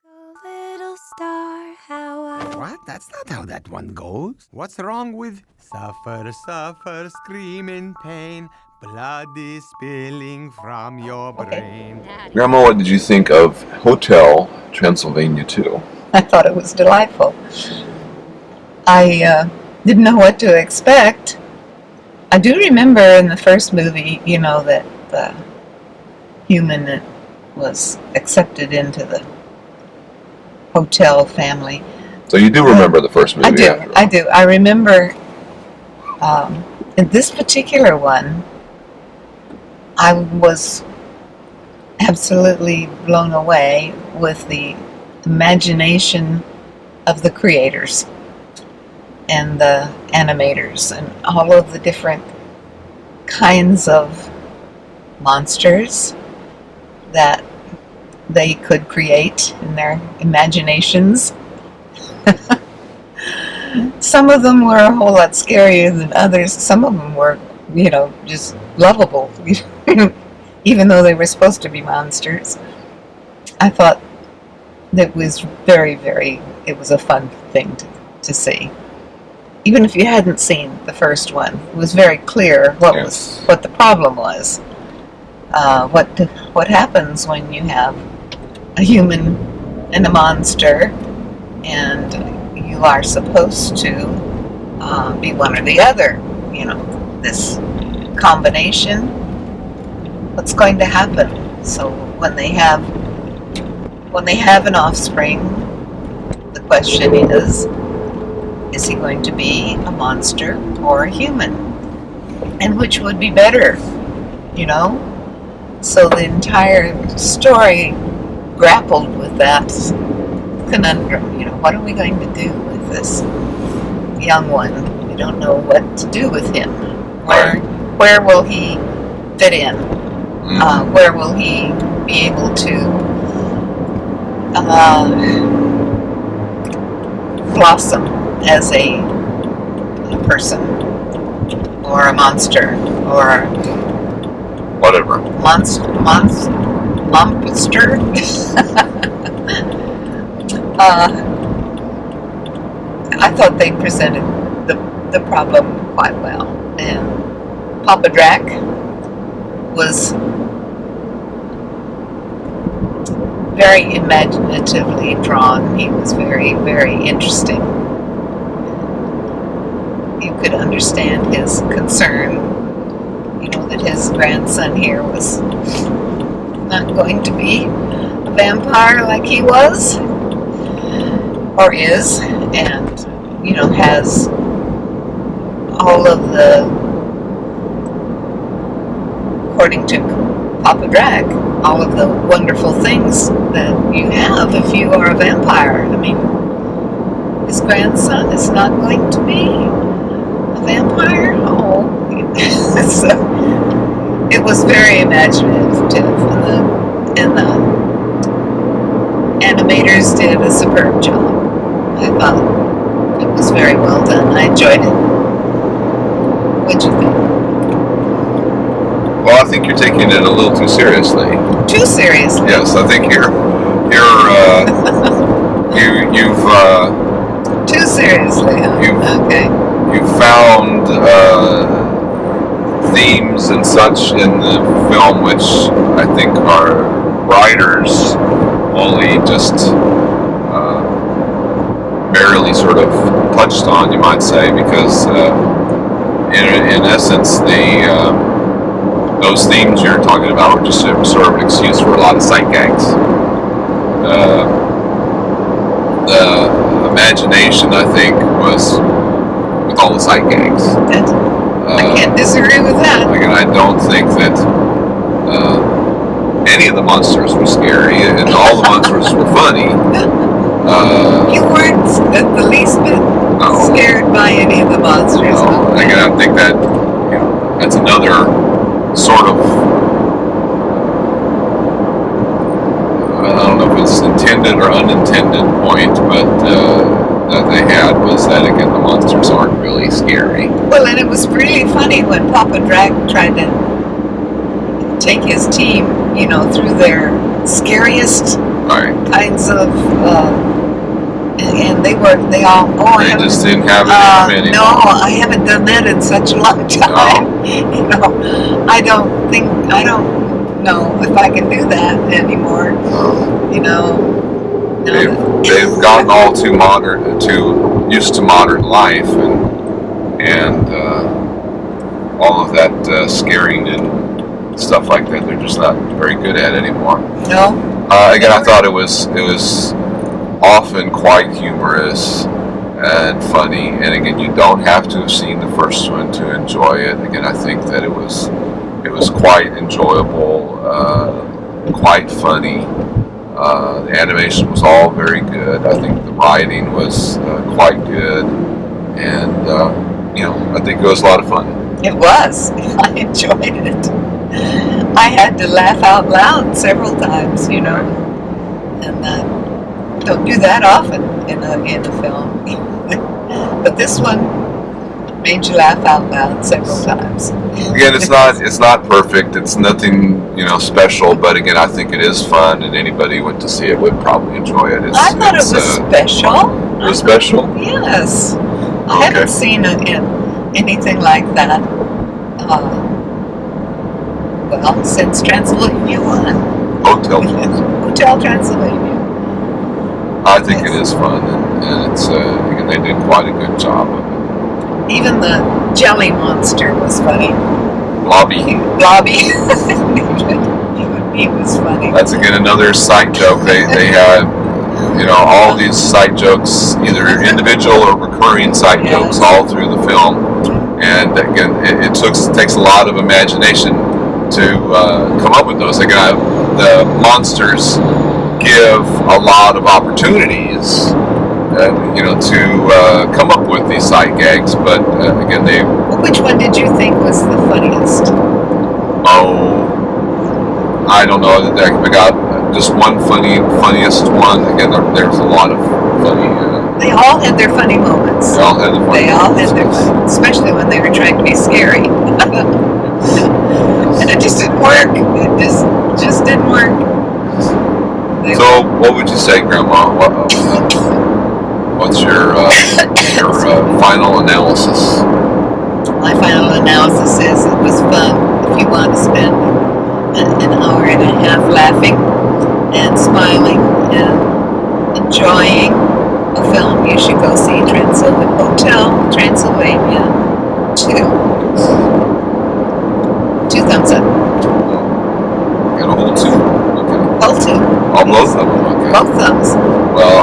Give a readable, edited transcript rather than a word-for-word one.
Little star, how I... What? That's not how that one goes. What's wrong with suffer, suffer, scream in pain, blood is spilling from your brain? Grandma, what did you think of Hotel Transylvania 2? I thought it was delightful. I didn't know what to expect. I do remember in the first movie, that the human that was accepted into the hotel family. So you do remember the first movie? I do. I remember in this particular one, I was absolutely blown away with the imagination of the creators and the animators and all of the different kinds of monsters that they could create in their imaginations. Some of them were a whole lot scarier than others. Some of them were, just lovable, even though they were supposed to be monsters. I thought that was it was a fun thing to see. Even if you hadn't seen the first one, it was very clear what the problem was. What happens when you have a human and a monster, and you are supposed to be one or the other. This combination. What's going to happen? So when they have an offspring, the question is he going to be a monster or a human? And which would be better? So the entire story grappled with that conundrum. What are we going to do with this young one? We don't know what to do with him. Where will he fit in? Where will he be able to blossom as a person or a monster or whatever monster? I thought they presented the problem quite well, and Papa Drac was very imaginatively drawn. He was very, very interesting. You could understand his concern, that his grandson here was not going to be a vampire like he was or is, and has all of the, according to Papa Drac, all of the wonderful things that you have if you are a vampire. I mean, his grandson is not going to be a vampire? Oh. So, it was very imaginative, and the animators did a superb job. I thought it was very well done. I enjoyed it. What'd you think? Well, I think you're taking it a little too seriously. Too seriously? Yes, I think you've too seriously, huh? Okay. You've found themes and such in the film which I think our writers only just barely sort of touched on, you might say, because in essence those themes you're talking about were just sort of an excuse for a lot of sight gags. The imagination, I think, was with all the sight gags. I can't disagree with that. I don't think that any of the monsters were scary, and all the monsters were funny. You weren't the least bit scared by any of the monsters. No, I think that that's another sort of, I don't know if it's intended or unintended point, but that they had was that, again, the monsters aren't really scary. Well, and it was really funny when Papa Drac tried to take his team, through their scariest Right. kinds of, and they all. Oh, I They haven't. just didn't have it in them anymore. No, I haven't done that in such a long time. You know, I don't know if I can do that anymore. You know, They've gotten all too modern, too used to modern life, and all of that scaring and stuff like that. They're just not very good at anymore. No. Again, I thought it was often quite humorous and funny. And again, you don't have to have seen the first one to enjoy it. Again, I think that it was quite enjoyable, quite funny. The animation was all very good. I think the writing was quite good, and I think it was a lot of fun. It was. I enjoyed it. I had to laugh out loud several times, and don't do that often in a film. But this one made you laugh out loud several times. Again, it's not perfect. It's nothing special, but again, I think it is fun, and anybody who went to see it would probably enjoy it. I thought it was special. It was special? Yes. I haven't seen anything like that. Well, since Transylvania won. Hotel Transylvania. I think it is fun, and it's again, they did quite a good job of it. Even the jelly monster was funny. Blobby. He was funny. That's again another sight joke. They had all these sight jokes, either individual or recurring sight jokes, all through the film. And again, it takes a lot of imagination to come up with those. Again, the monsters give a lot of opportunities, to come up with these sight gags. But again, Which one did you think was the funniest? Oh, I don't know. I got just one funniest one. Again, there's a lot of funny. They all had their funny moments. They all had their funny moments, especially when they were trying to be scary. And it just didn't work. It just didn't work. So, what would you say, Grandma? What's your final analysis? My final analysis is it was fun. If you want to spend an hour and a half laughing and smiling and enjoying a film, you should go see Hotel Transylvania 2. 2 thumbs up. Got a whole 2. Okay. Whole 2. All both of them. Okay. Both thumbs. Well,